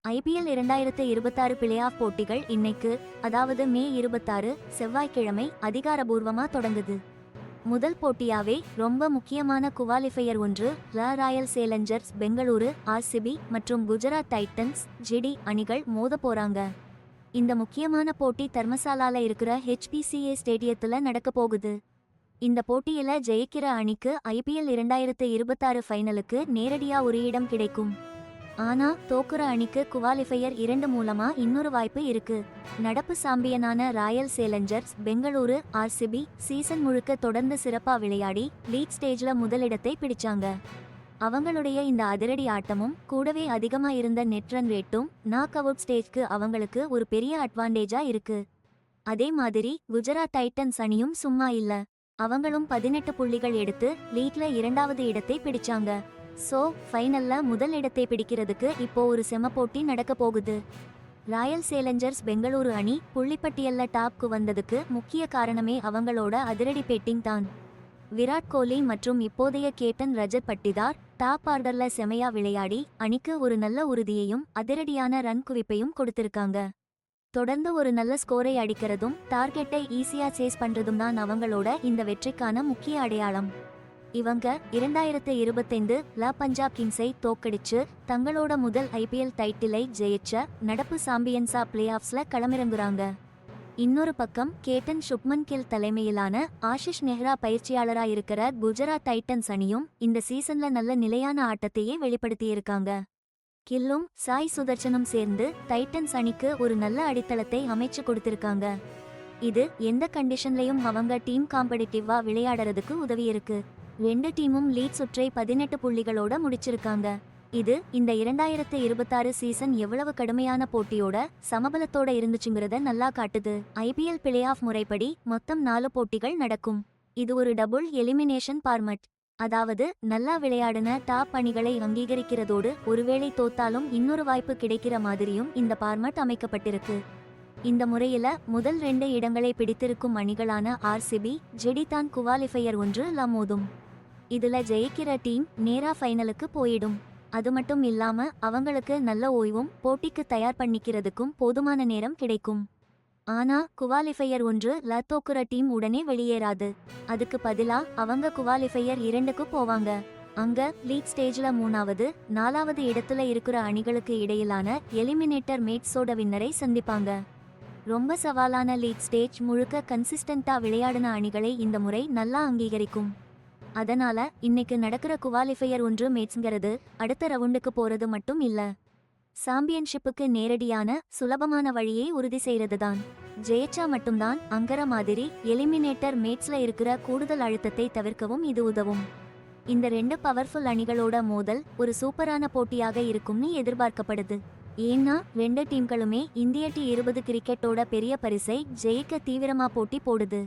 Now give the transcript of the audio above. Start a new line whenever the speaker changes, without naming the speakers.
IPL 2026 play off போட்டிகள் இன்னைக்கு, அதாவது மே 26 செவ்வாய்க்கிழமை அதிகாரபூர்வமா தொடங்குது. முதல் போட்டியாவே ரொம்ப முக்கியமான குவாலிஃபையர் ஒன்று ராயல் சேலஞ்சர்ஸ் பெங்களூரு RCB மற்றும் குஜராத் டைட்டன்ஸ் GD அணிகள் மோத போறாங்க. இந்த முக்கியமான போட்டி தர்மசாலால இருக்கிற HPCA ஸ்டேடியத்துல நடக்க போகுது. இந்த போட்டியில ஜெயிக்கிற அணிக்கு IPL 2026 ஃபைனலுக்கு நேரடியா ஒரு இடம் கிடைக்கும். ஆனா தோக்குற அணிக்கு குவாலிஃபையர் 2 மூலமா இன்னொரு வாய்ப்பு இருக்கு. நடப்பு சாம்பியனான Royal Challengers Bengaluru RCB season முழுக்க தொடர்ந்து சிறப்பா விளையாடி லீக் ஸ்டேஜ்ல முதலிடத்தை பிடிச்சாங்க. அவங்களுடைய இந்த அதிரடி ஆட்டமும் கூடவே அதிகமா இருந்த நெட் ரன் ரேட்டும் நாக் அவுட் ஸ்டேஜ்க்கு அவங்களுக்கு ஒரு பெரிய அட்வான்டேஜா இருக்கு. அதே மாதிரி குஜராத் டைட்டன்ஸ் அணியும் சும்மா இல்ல. அவங்களும் 18 புள்ளிகள் எடுத்து லீக்ல 2வது இடத்தை பிடிச்சாங்க. சோ ஃபைனல்ல முதல் இடத்தை பிடிக்கிறதுக்கு இப்போ ஒரு செம போட்டி நடக்க போகுது. ராயல் சேலஞ்சர்ஸ் பெங்களூரு அணி புள்ளிப்பட்டியல்ல டாப்க்கு வந்ததுக்கு முக்கிய காரணமே அவங்களோட அதிரடி பேட்டிங் தான். விராட் கோலி மற்றும் இப்போதைய கேப்டன் ரஜத் பட்டிதார் டாப் ஆர்டர்ல செமையா விளையாடி அணிக்கு ஒரு நல்ல உறுதியையும் அதிரடியான ரன் குவிப்பையும் கொடுத்திருக்காங்க. தொடர்ந்து ஒரு நல்ல ஸ்கோரை அடிக்கிறதும் டார்கெட்டை ஈஸியா சேஸ் பண்றதும் தான் அவங்களோட இந்த வெற்றிக்கான முக்கிய அடையாளம். இவங்க 2025 பஞ்சாப் கிங்ஸை தோக்கடிச்சு தங்களோட முதல் IPL டைட்டிலை ஜெயிச்ச நடப்பு சாம்பியன்ஸா பிளே ஆஃப்ஸ்ல களமிறங்குறாங்க. இன்னொரு பக்கம் கேப்டன் சுப்மன் கில் தலைமையிலான ஆஷிஷ் நெஹ்ரா பயிற்சியாளரா இருக்கிற குஜராத் டைட்டன்ஸ் அணியும் இந்த சீசன்ல நல்ல நிலையான ஆட்டத்தையே வெளிப்படுத்தியிருக்காங்க. கில்லும் சாய் சுதர்சனும் சேர்ந்து டைட்டன்ஸ் அணிக்கு ஒரு நல்ல அடித்தளத்தை அமைச்சு கொடுத்திருக்காங்க. இது எந்த கண்டிஷன்லயும் அவங்க டீம் காம்படிட்டிவா விளையாடுறதுக்கு உதவியிருக்கு. 2 டீமும் லீட் சுற்றை 18 புள்ளிகளோட முடிச்சிருக்காங்க. இது இந்த 2026 சீசன் எவ்வளவு கடுமையான போட்டியோட சமபலத்தோட இருந்துச்சுங்கிறத நல்லா காட்டுது. IPL பிளே ஆஃப் முறைப்படி மொத்தம் 4 போட்டிகள் நடக்கும். இது ஒரு டபுள் எலிமினேஷன் பார்மட். அதாவது நல்லா விளையாடின டாப் அணிகளை அங்கீகரிக்கிறதோடு ஒருவேளை தோத்தாலும் இன்னொரு வாய்ப்பு கிடைக்கிற மாதிரியும் இந்த பார்மட் அமைக்கப்பட்டிருக்கு. இந்த முறையில முதல் 2 இடங்களை பிடித்திருக்கும் அணிகளான RCB GD தான் குவாலிஃபையர் 1ல மோதும். இதுல ஜெயிக்கிற டீம் நேரா ஃபைனலுக்கு போயிடும். அது மட்டும் இல்லாம அவங்களுக்கு நல்ல ஓய்வும் போட்டிக்கு தயார் பண்ணிக்கிறதுக்கும் போதுமான நேரம் கிடைக்கும். ஆனா குவாலிஃபையர் 1ல தோக்குற டீம் உடனே வெளியேறாது. அதுக்கு பதிலா அவங்க குவாலிஃபையர் 2க்கு போவாங்க. அங்க லீக் ஸ்டேஜ்ல 3வது 4வது இடத்துல இருக்கிற அணிகளுக்கு இடையிலான எலிமினேட்டர் மேட்ஸோட வின்னரை சந்திப்பாங்க. ரொம்ப சவாலான லீக் ஸ்டேஜ் முழுக்க கன்சிஸ்டன்டா விளையாடின அணிகளை இந்த முறை நல்லா அங்கீகரிக்கும். அதனால இன்னைக்கு நடக்கிற குவாலிஃபையர் 1 மேட்ச்ங்கிறது அடுத்த ரவுண்டுக்கு போறது மட்டும் இல்ல, சாம்பியன்ஷிப்புக்கு நேரடியான சுலபமான வழியை உறுதி செய்யறதுதான். ஜெயிச்சா மட்டும்தான் அங்கற மாதிரி எலிமினேட்டர் மேட்ச்ல இருக்கிற கூடுதல் அழுத்தத்தை தவிர்க்கவும் இது உதவும். இந்த 2 பவர்ஃபுல் அணிகளோட மோதல் ஒரு சூப்பரான போட்டியாக இருக்கும்னு எதிர்பார்க்கப்படுது. ஏன்னா 2 டீம்களுமே இந்திய T20 கிரிக்கெட்டோட பெரிய பரிசை ஜெயிக்க தீவிரமா போட்டி போடுது.